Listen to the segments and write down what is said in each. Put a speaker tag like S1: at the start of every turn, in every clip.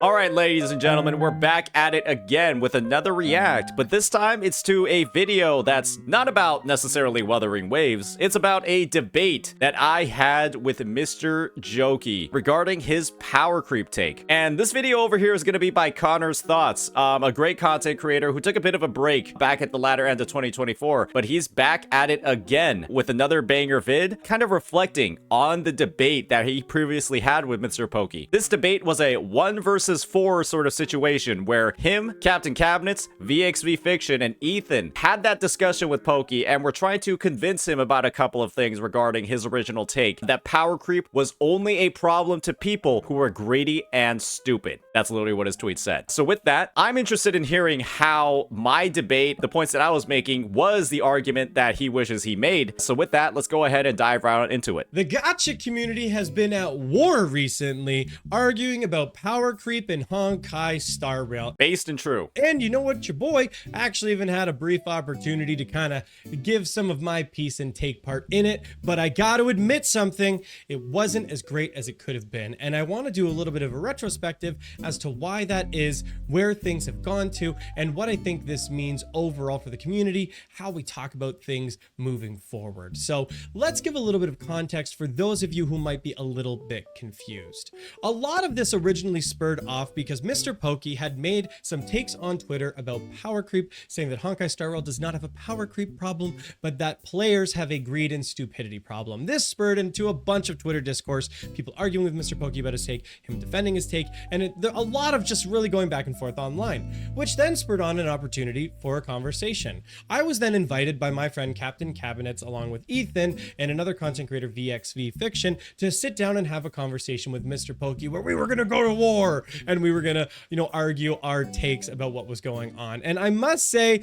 S1: All right, ladies and gentlemen, we're back at it again with another react, but this time it's to a video that's not about necessarily Wuthering Waves. It's about a debate that I had with Mr. Jokey regarding his power creep take. And this video over here is going to be by Connor's Thoughts, a great content creator who took a bit of a break back at the latter end of 2024, but he's back at it again with another banger vid, kind of reflecting on the debate that he previously had with Mr. Pokey. This debate was a 1 versus 4 sort of situation where him, Captain Cabinets, VXV Fiction, and Ethan had that discussion with Pokey and were trying to convince him about a couple of things regarding his original take, that power creep was only a problem to people who were greedy and stupid. That's literally what his tweet said. So with that, I'm interested in hearing how my debate, the points that I was making, was the argument that he wishes he made. So with that, let's go ahead and dive right into it.
S2: The gacha community has been at war recently, arguing about power creep in Honkai Star Rail.
S1: Based and true.
S2: And you know what, your boy actually even had a brief opportunity to kind of give some of my piece and take part in it, but I got to admit something, it wasn't as great as it could have been. And I want to do a little bit of a retrospective as to why that is, where things have gone to, and what I think this means overall for the community, how we talk about things moving forward. So let's give a little bit of context for those of you who might be a little bit confused. A lot of this originally spurred off because Mr. Pokey had made some takes on Twitter about power creep, saying that Honkai Star Rail does not have a power creep problem, but that players have a greed and stupidity problem. This spurred into a bunch of Twitter discourse, people arguing with Mr. Pokey about his take, him defending his take, and a lot of just really going back and forth online, which then spurred on an opportunity for a conversation. I was then invited by my friend Captain Cabinets along with Ethan and another content creator, VXV Fiction, to sit down and have a conversation with Mr. Pokey where we were going to go to war and we were going to, argue our takes about what was going on. And I must say,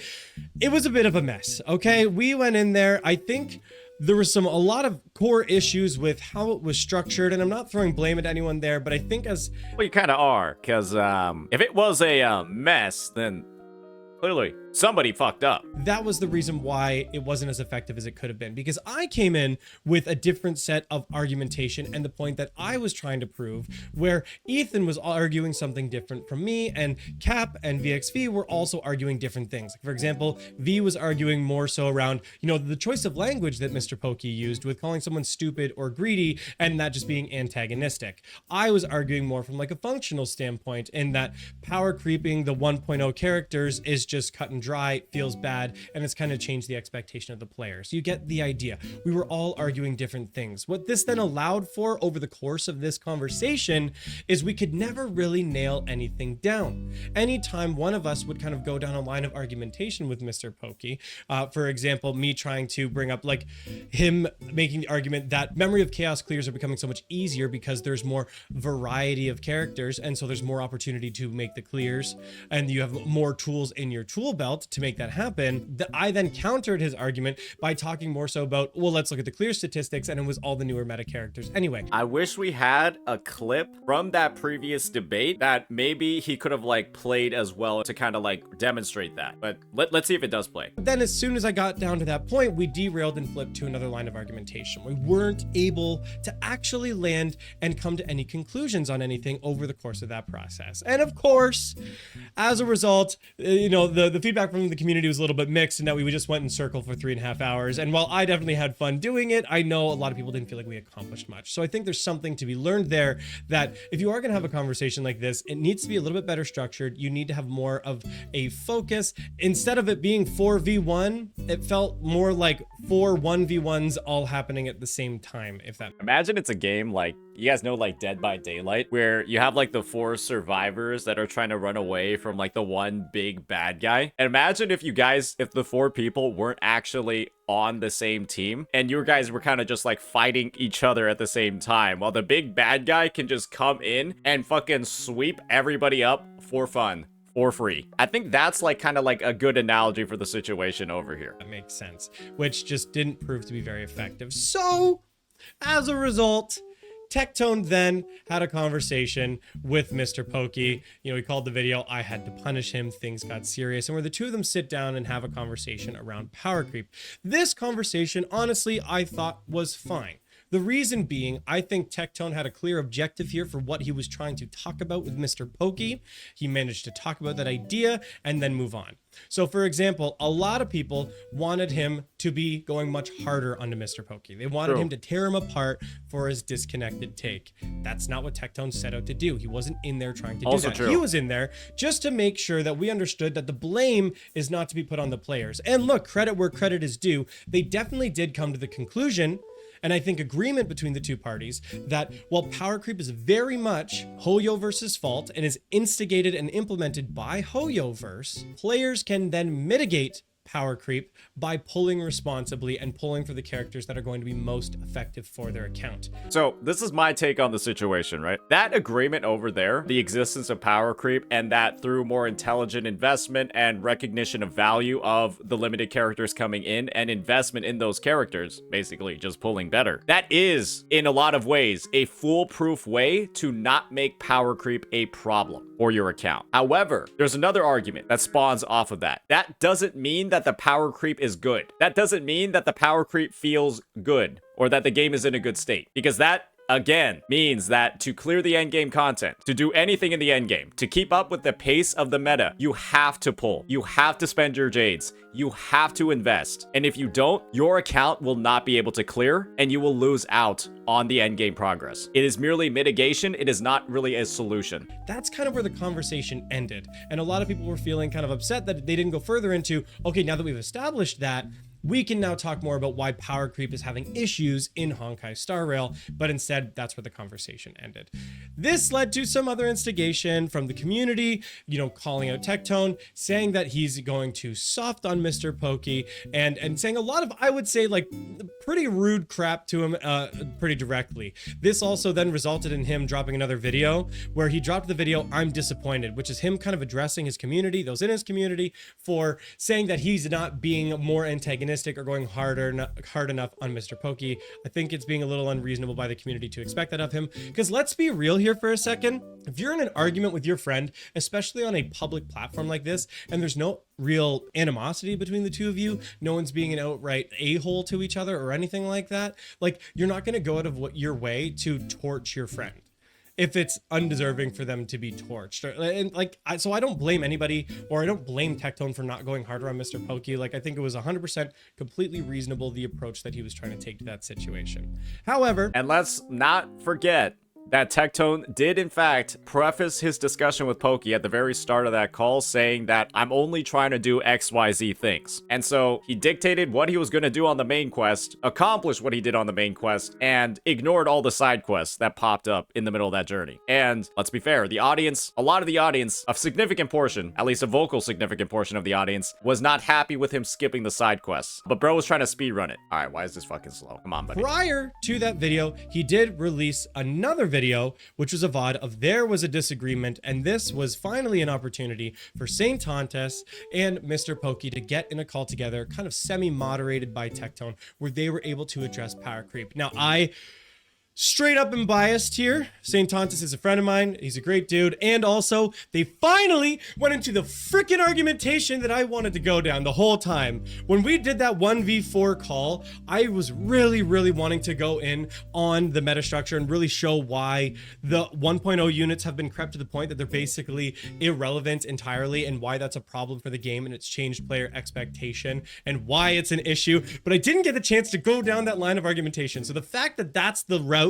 S2: it was a bit of a mess, okay? We went in there, I think there was a lot of core issues with how it was structured, and I'm not throwing blame at anyone there, but I think well,
S1: you kind of are, because if it was a mess, then clearly somebody fucked up.
S2: That was the reason why it wasn't as effective as it could have been, because I came in with a different set of argumentation and the point that I was trying to prove, where Ethan was arguing something different from me, and Cap and VXV were also arguing different things. For example, V was arguing more so around, the choice of language that Mr. Pokey used with calling someone stupid or greedy and that just being antagonistic. I was arguing more from like a functional standpoint in that power creeping the 1.0 characters is just cut and dry, feels bad, and it's kind of changed the expectation of the player. So you get the idea. We were all arguing different things. What this then allowed for over the course of this conversation is we could never really nail anything down. Anytime one of us would kind of go down a line of argumentation with Mr. Pokey, for example, me trying to bring up like him making the argument that Memory of Chaos clears are becoming so much easier because there's more variety of characters, and so there's more opportunity to make the clears, and you have more tools in your tool belt to make that happen. I then countered his argument by talking more so about, well, let's look at the clear statistics, and it was all the newer meta characters anyway.
S1: I wish we had a clip from that previous debate that maybe he could have like played as well to kind of like demonstrate that, but let's see if it does play.
S2: Then as soon as I got down to that point, we derailed and flipped to another line of argumentation. We weren't able to actually land and come to any conclusions on anything over the course of that process. And of course, as a result, the feedback from the community was a little bit mixed, and that we just went in circle for 3.5 hours. And while I definitely had fun doing it, I know a lot of people didn't feel like we accomplished much. So I think there's something to be learned there, that if you are going to have a conversation like this, it needs to be a little bit better structured. You need to have more of a focus. Instead of it being 4v1, it felt more like 4 1v1s all happening at the same time, if that.
S1: Imagine it's a game like, you guys know, like Dead by Daylight, where you have like the 4 survivors that are trying to run away from like the one big bad guy. And imagine if the 4 people weren't actually on the same team, and you guys were kind of just like fighting each other at the same time, while the big bad guy can just come in and fucking sweep everybody up for fun, for free. I think that's like kind of like a good analogy for the situation over here.
S2: That makes sense, which just didn't prove to be very effective. So as a result, Tectone then had a conversation with Mr. Pokey. He called the video, I had to punish him, things got serious, and where the two of them sit down and have a conversation around power creep. This conversation, honestly, I thought was fine. The reason being, I think Tectone had a clear objective here for what he was trying to talk about with Mr. Pokey. He managed to talk about that idea and then move on. So for example, a lot of people wanted him to be going much harder onto Mr. Pokey. They wanted him to tear him apart for his disconnected take. That's not what Tectone set out to do. He wasn't in there trying to do that. He was in there just to make sure that we understood that the blame is not to be put on the players. And look, credit where credit is due. They definitely did come to the conclusion, and I think agreement between the two parties, that while power creep is very much Hoyoverse's fault and is instigated and implemented by Hoyoverse, players can then mitigate power creep by pulling responsibly and pulling for the characters that are going to be most effective for their account.
S1: So this is my take on the situation, right? That agreement over there, the existence of power creep, and that through more intelligent investment and recognition of value of the limited characters coming in and investment in those characters, basically just pulling better. That is, in a lot of ways, a foolproof way to not make power creep a problem for your account. However, there's another argument that spawns off of that. That doesn't mean that the power creep is good. That doesn't mean that the power creep feels good or that the game is in a good state, because that again means that to clear the endgame content, to do anything in the endgame, to keep up with the pace of the meta, you have to pull. You have to spend your jades. You have to invest. And if you don't, your account will not be able to clear and you will lose out on the endgame progress. It is merely mitigation. It is not really a solution.
S2: That's kind of where the conversation ended. And a lot of people were feeling kind of upset that they didn't go further into, okay, now that we've established that, we can now talk more about why power creep is having issues in Honkai Star Rail, but instead that's where the conversation ended. This led to some other instigation from the community, calling out Tectone, saying that he's going too soft on Mr. Pokey, and saying a lot of, I would say, like pretty rude crap to him pretty directly. This also then resulted in him dropping another video where he dropped the video, "I'm disappointed," which is him kind of addressing his community, those in his community, for saying that he's not being more antagonistic or going hard enough on Mr. Pokey. I think it's being a little unreasonable by the community to expect that of him, because let's be real here for a second. If you're in an argument with your friend, especially on a public platform like this, and there's no real animosity between the two of you, no one's being an outright a-hole to each other or anything like that, like, you're not going to go out of your way to torch your friend if it's undeserving for them to be torched. And so I don't blame anybody, or I don't blame Tectone for not going harder on Mr. Pokey. Like, I think it was 100% completely reasonable, the approach that he was trying to take to that situation. However,
S1: and let's not forget that Tectone did in fact preface his discussion with Pokey at the very start of that call, saying that I'm only trying to do XYZ things. And so he dictated what he was going to do on the main quest, accomplished what he did on the main quest, and ignored all the side quests that popped up in the middle of that journey. And let's be fair, the audience, a lot of the audience, a significant portion, at least a vocal significant portion of the audience, was not happy with him skipping the side quests. But bro was trying to speedrun it. All right, why is this fucking slow? Come on, buddy.
S2: Prior to that video, he did release another video, which was a VOD of there was a disagreement, and this was finally an opportunity for Saint Tontes and Mr. Pokey to get in a call together, kind of semi-moderated by Tectone, where they were able to address power creep. Now, I straight up and biased here. Saint Tontes is a friend of mine. He's a great dude. And also, they finally went into the freaking argumentation that I wanted to go down the whole time. When we did that 1v4 call, I was really, really wanting to go in on the meta structure and really show why the 1.0 units have been crept to the point that they're basically irrelevant entirely, and why that's a problem for the game and it's changed player expectation and why it's an issue. But I didn't get the chance to go down that line of argumentation. So the fact that that's the route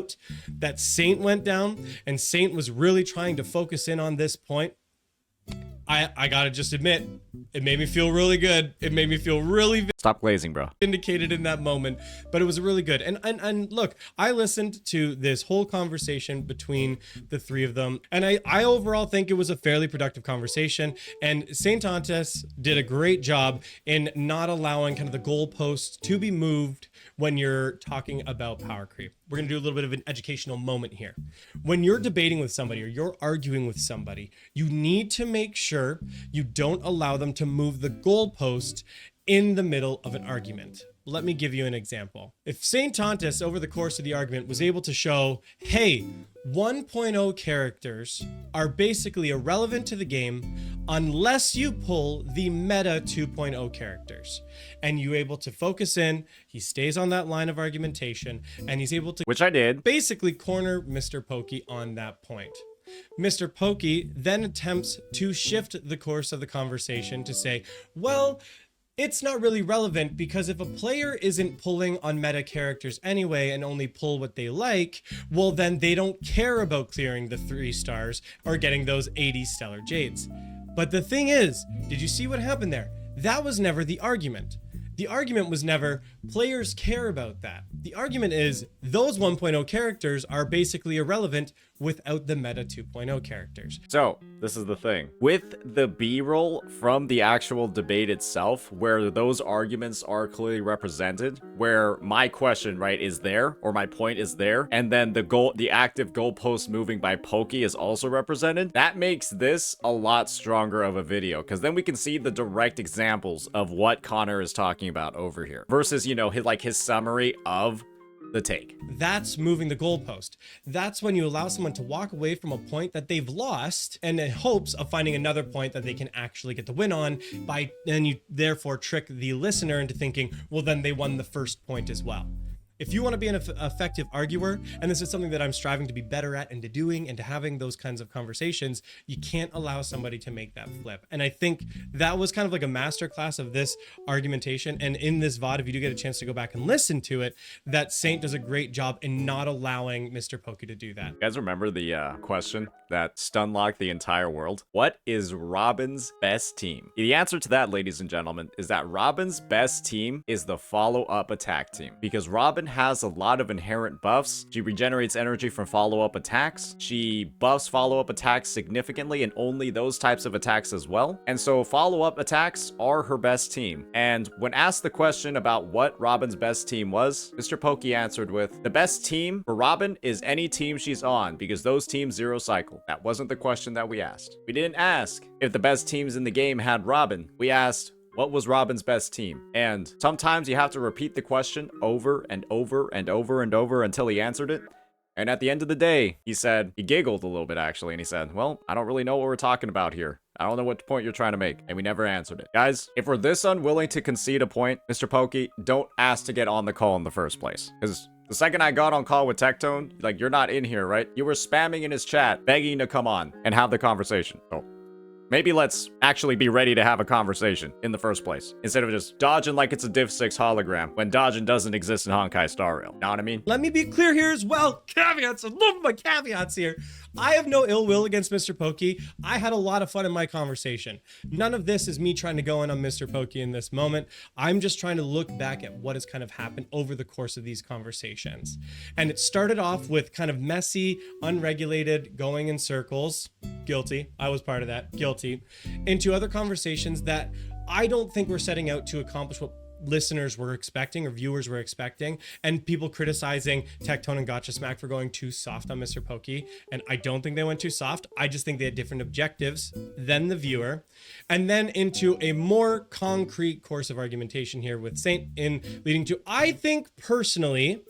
S2: that Saint went down, and Saint was really trying to focus in on this point, I gotta just admit, it made me feel really good. It made me feel really
S1: stop glazing, bro.
S2: Vindicated in that moment, but it was really good. And look, I listened to this whole conversation between the three of them, and I overall think it was a fairly productive conversation. And Saint Tontes did a great job in not allowing kind of the goalposts to be moved when you're talking about power creep. We're gonna do a little bit of an educational moment here. When you're debating with somebody or you're arguing with somebody, you need to make sure you don't allow them to move the goalpost in the middle of an argument. Let me give you an example. If Saint Tontes over the course of the argument was able to show, hey, 1.0 characters are basically irrelevant to the game unless you pull the meta 2.0 characters. And you're able to focus in, he stays on that line of argumentation, and he's able to,
S1: which I did,
S2: basically corner Mr. Pokey on that point. Mr. Pokey then attempts to shift the course of the conversation to say, well, it's not really relevant because if a player isn't pulling on meta characters anyway and only pull what they like, well, then they don't care about clearing the 3 stars or getting those 80 stellar jades. But the thing is, did you see what happened there? That was never the argument. The argument was never, players care about that. The argument is, those 1.0 characters are basically irrelevant without the meta 2.0 characters.
S1: So, this is the thing. With the B-roll from the actual debate itself, where those arguments are clearly represented, where my question, right, is there, or my point is there, and then the active goalpost moving by Pokey is also represented, that makes this a lot stronger of a video, because then we can see the direct examples of what Connor is talking about over here, versus, you know, his summary of the take.
S2: That's moving the goalpost. That's when you allow someone to walk away from a point that they've lost and in hopes of finding another point that they can actually get the win on, and you therefore trick the listener into thinking, well, then they won the first point as well. If you want to be an effective arguer, and this is something that I'm striving to be better at and to doing and to having those kinds of conversations, you can't allow somebody to make that flip. And I think that was kind of like a masterclass of this argumentation. And in this VOD, if you do get a chance to go back and listen to it, that Saint does a great job in not allowing Mr. Pokey to do that.
S1: You guys remember the question that stun locked the entire world? What is Robin's best team? The answer to that, ladies and gentlemen, is that Robin's best team is the follow-up attack team. Because Robin has a lot of inherent buffs. She regenerates energy from follow-up attacks. She buffs follow-up attacks significantly, and only those types of attacks as well. And so follow-up attacks are her best team. And when asked the question about what Robin's best team was, Mr. Pokey answered with, the best team for Robin is any team she's on, because those teams zero cycle. That wasn't the question that we asked. We didn't ask if the best teams in the game had Robin. We asked, what was Robin's best team? And sometimes you have to repeat the question over and over and over and over until he answered it. And at the end of the day, he giggled a little bit actually, and he said, well, I don't really know what we're talking about here. I don't know what point you're trying to make. And we never answered it. Guys, if we're this unwilling to concede a point, Mr. Pokey, don't ask to get on the call in the first place. Because the second I got on call with Tectone, like, you're not in here, right? You were spamming in his chat, begging to come on and have the conversation. So maybe let's actually be ready to have a conversation in the first place, instead of just dodging like it's a Div 6 hologram when dodging doesn't exist in Honkai Star Rail. Know what I mean?
S2: Let me be clear here as well. Caveats. I love my caveats here. I have no ill will against Mr. Pokey. I had a lot of fun in my conversation. None of this is me trying to go in on Mr. Pokey in this moment. I'm just trying to look back at what has kind of happened over the course of these conversations. And it started off with kind of messy, unregulated, going in circles. Guilty. I was part of that. Guilty. Into other conversations that I don't think we're setting out to accomplish what listeners were expecting or viewers were expecting, and people criticizing Tectone and Gotcha Smack for going too soft on Mr. Pokey. And I don't think they went too soft. I just think they had different objectives than the viewer. And then into a more concrete course of argumentation here with Saint in leading to, I think personally,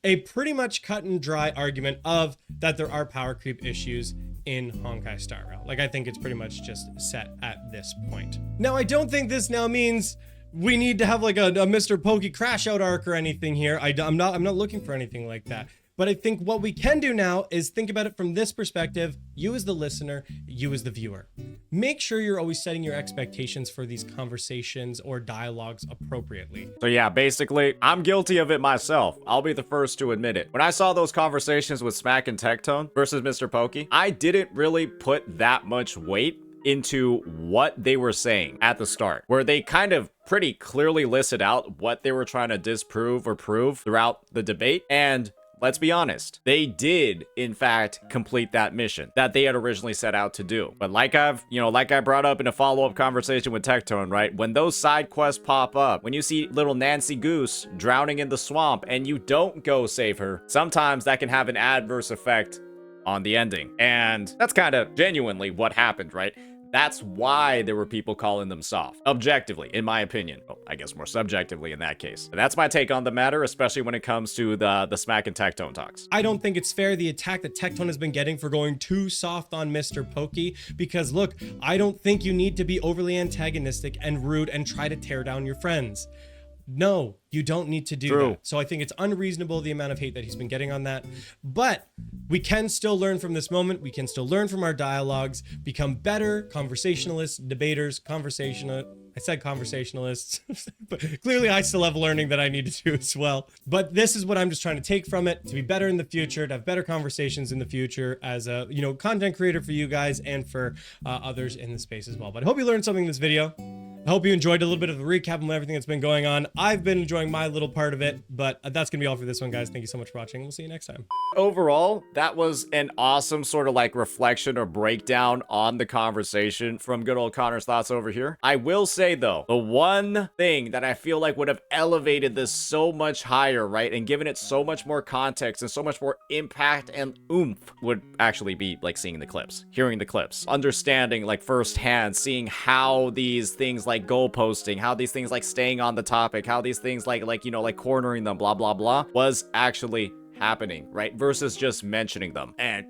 S2: a pretty much cut and dry argument of that there are power creep issues in Honkai Star Rail. Like, I think it's pretty much just set at this point. Now, I don't think this now means we need to have like a Mr. Pokey crash out arc or anything here. I'm not looking for anything like that. But I think what we can do now is think about it from this perspective. You as the listener, you as the viewer. Make sure you're always setting your expectations for these conversations or dialogues appropriately.
S1: So yeah, basically, I'm guilty of it myself. I'll be the first to admit it. When I saw those conversations with Smack and Tectone versus Mr. Pokey, I didn't really put that much weight into what they were saying at the start, where they kind of pretty clearly listed out what they were trying to disprove or prove throughout the debate. And let's be honest, they did, in fact, complete that mission that they had originally set out to do. But like I brought up in a follow-up conversation with Tectone, right? When those side quests pop up, when you see little Nancy Goose drowning in the swamp and you don't go save her, sometimes that can have an adverse effect on the ending. And that's kind of genuinely what happened, right? That's why there were people calling them soft. Objectively, in my opinion. Well, I guess more subjectively in that case. And that's my take on the matter, especially when it comes to the Smack and Tectone talks.
S2: I don't think it's fair the attack that Tectone has been getting for going too soft on Mr. Pokey, because look, I don't think you need to be overly antagonistic and rude and try to tear down your friends. No, you don't need to do that. So I think it's unreasonable the amount of hate that he's been getting on that. But we can still learn from this moment. We can still learn from our dialogues, become better conversationalists, debaters, I said conversationalists, but clearly I still have learning that I need to do as well. But this is what I'm just trying to take from it, to be better in the future, to have better conversations in the future as a, content creator for you guys and for others in the space as well. But I hope you learned something in this video. I hope you enjoyed a little bit of the recap of everything that's been going on. I've been enjoying my little part of it, but that's going to be all for this one, guys. Thank you so much for watching. We'll see you next time.
S1: Overall, that was an awesome sort of like reflection or breakdown on the conversation from good old Connor's thoughts over here. I will say though, the one thing that I feel like would have elevated this so much higher, right, and given it so much more context and so much more impact and oomph would actually be like seeing the clips, hearing the clips, understanding like firsthand, seeing how these things like goal posting, how these things like staying on the topic, how these things like cornering them, blah blah blah, was actually happening, right? Versus just mentioning them. And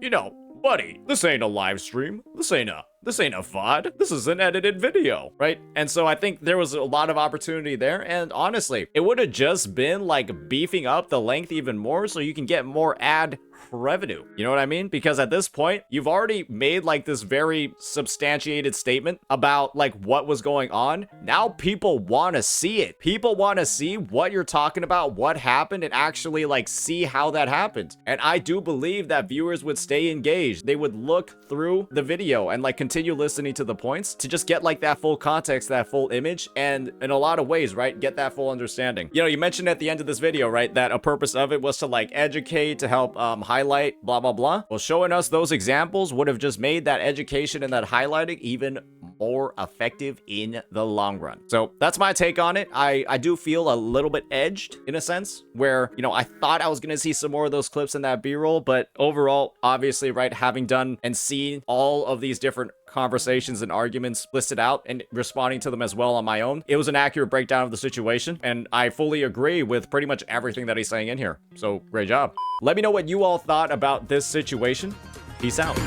S1: buddy, this ain't a live stream. This ain't a VOD. This is an edited video, right? And so I think there was a lot of opportunity there. And honestly, it would have just been like beefing up the length even more so you can get more ad revenue. You know what I mean? Because at this point, you've already made like this very substantiated statement about like what was going on. Now people want to see it. People want to see what you're talking about, what happened, and actually like see how that happened. And I do believe that viewers would stay engaged. They would look through the video and like continue listening to the points to just get like that full context, that full image, and in a lot of ways, right, get that full understanding. You mentioned at the end of this video, right, that a purpose of it was to like educate, to help highlight, blah blah blah. Well, showing us those examples would have just made that education and that highlighting even more effective in the long run. So that's my take on it. I do feel a little bit edged in a sense where, I thought I was going to see some more of those clips in that B-roll, but overall, obviously, right, having done and seen all of these different conversations and arguments listed out and responding to them as well on my own, it was an accurate breakdown of the situation, and I fully agree with pretty much everything that he's saying in here. So great job. Let me know what you all thought about this situation. Peace out.